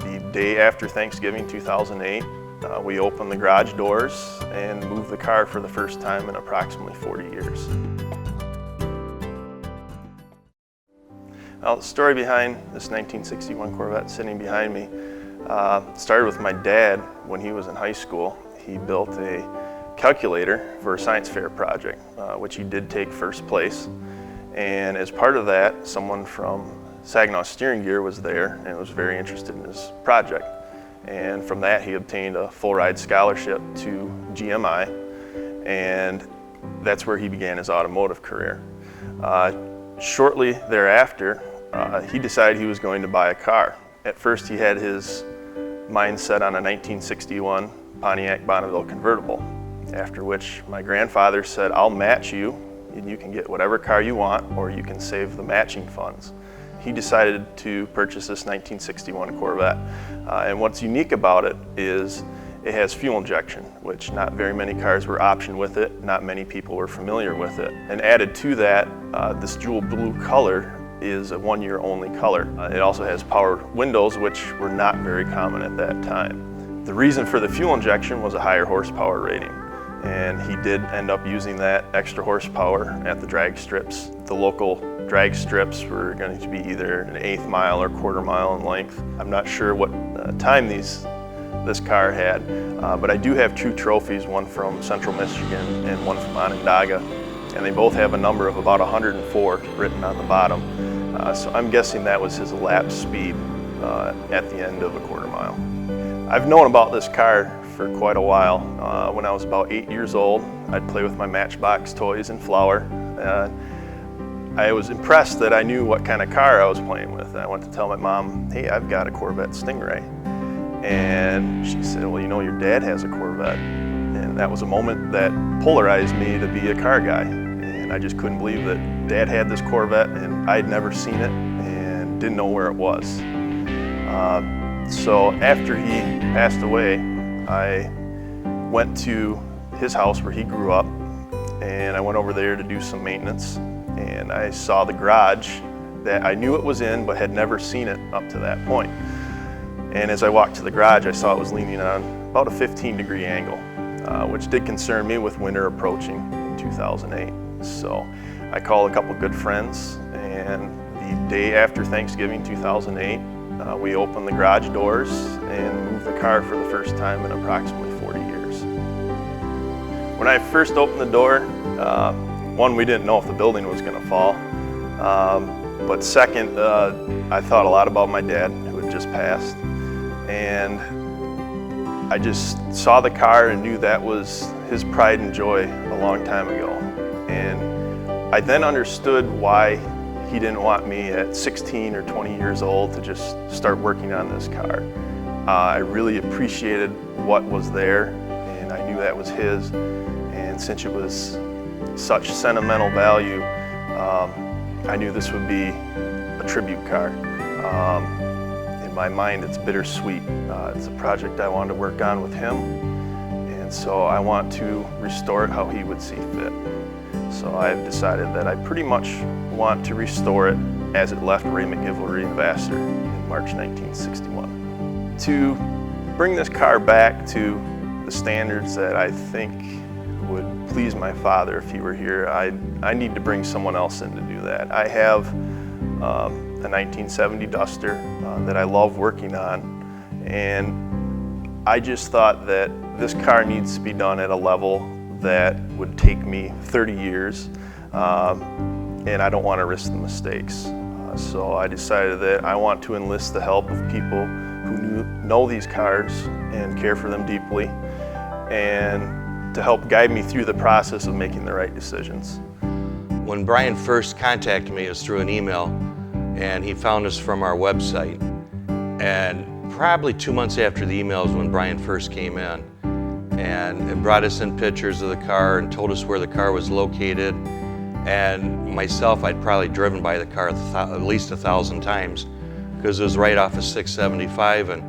The day after Thanksgiving 2008, we opened the garage doors and moved the car for the first time in approximately 40 years. Now, the story behind this 1961 Corvette sitting behind me started with my dad when he was in high school. He built a calculator for a science fair project, which he did take first place. And as part of that, someone from Saginaw Steering Gear was there and was very interested in his project. And from that, he obtained a full ride scholarship to GMI, and that's where he began his automotive career. Shortly thereafter, he decided he was going to buy a car. At first, he had his mind set on a 1961 Pontiac Bonneville convertible, after which my grandfather said, "I'll match you, and you can get whatever car you want, or you can save the matching funds." He decided to purchase this 1961 Corvette. And what's unique about it is it has fuel injection, which not very many cars were optioned with it. Not many people were familiar with it. And added to that, this jewel blue color is a one-year only color. It also has power windows, which were not very common at that time. The reason for the fuel injection was a higher horsepower rating. And he did end up using that extra horsepower at the drag strips. The local drag strips were going to be either an 1/8 mile or 1/4 mile in length. I'm not sure what time this car had, but I do have two trophies, one from Central Michigan and one from Onondaga, and they both have a number of about 104 written on the bottom. So I'm guessing that was his lap speed at the end of a 1/4 mile. I've known about this car for quite a while. When I was about 8 years old, I'd play with my Matchbox toys and flour. I was impressed that I knew what kind of car I was playing with. I went to tell my mom, "Hey, I've got a Corvette Stingray." And she said, "Well, you know, your dad has a Corvette." And that was a moment that polarized me to be a car guy. And I just couldn't believe that Dad had this Corvette and I'd never seen it and didn't know where it was. So after he passed away, I went to his house where he grew up, and I went over there to do some maintenance, and I saw the garage that I knew it was in but had never seen it up to that point. And as I walked to the garage, I saw it was leaning on about a 15-degree angle, which did concern me with winter approaching in 2008. So I called a couple good friends, and the day after Thanksgiving 2008, we opened the garage doors and moved the car for the first time in approximately 40 years. When I first opened the door, one, we didn't know if the building was going to fall, but second, I thought a lot about my dad, who had just passed, and I just saw the car and knew that was his pride and joy a long time ago. And I then understood why he didn't want me at 16 or 20 years old to just start working on this car. I really appreciated what was there, and I knew that was his. And since it was such sentimental value, I knew this would be a tribute car. In my mind, it's bittersweet. It's a project I wanted to work on with him, and so I want to restore it how he would see fit. So I've decided that I pretty much want to restore it as it left Ray McGivelry of Vassar in March 1961. To bring this car back to the standards that I think would please my father if he were here, I need to bring someone else in to do that. I have a 1970 Duster that I love working on, and I just thought that this car needs to be done at a level that would take me 30 years, and I don't want to risk the mistakes. So I decided that I want to enlist the help of people who know these cars and care for them deeply, and to help guide me through the process of making the right decisions. When Brian first contacted me, it was through an email, and he found us from our website. And probably 2 months after the email is when Brian first came in. And it brought us in pictures of the car and told us where the car was located. And myself, I'd probably driven by the car at least 1,000 times because it was right off of 675. And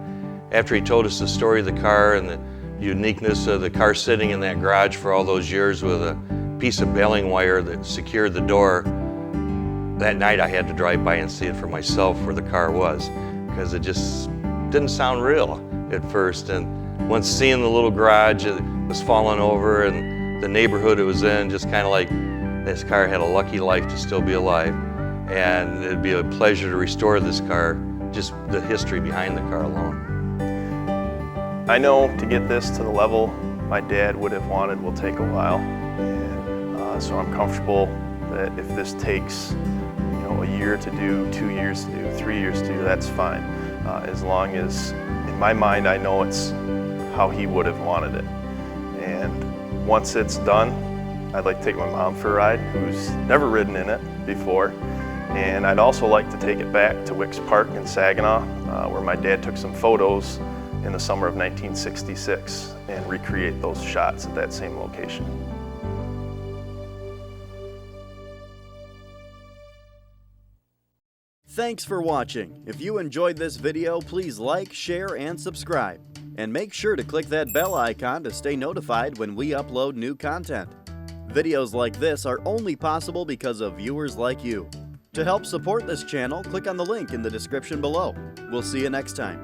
after he told us the story of the car and the uniqueness of the car sitting in that garage for all those years with a piece of baling wire that secured the door. That night I had to drive by and see it for myself where the car was, because it just didn't sound real at first. And once seeing the little garage, it was falling over, and the neighborhood it was in, just kind of like this car had a lucky life to still be alive. And it'd be a pleasure to restore this car, just the history behind the car alone. I know to get this to the level my dad would have wanted will take a while. And so I'm comfortable that if this takes a year to do, 2 years to do, 3 years to do, that's fine. As long as, in my mind, I know it's how he would have wanted it. And once it's done, I'd like to take my mom for a ride, who's never ridden in it before. And I'd also like to take it back to Wicks Park in Saginaw, where my dad took some photos in the summer of 1966 and recreate those shots at that same location. Thanks for watching. If you enjoyed this video, please like, share, and subscribe. And make sure to click that bell icon to stay notified when we upload new content. Videos like this are only possible because of viewers like you. To help support this channel, click on the link in the description below. We'll see you next time.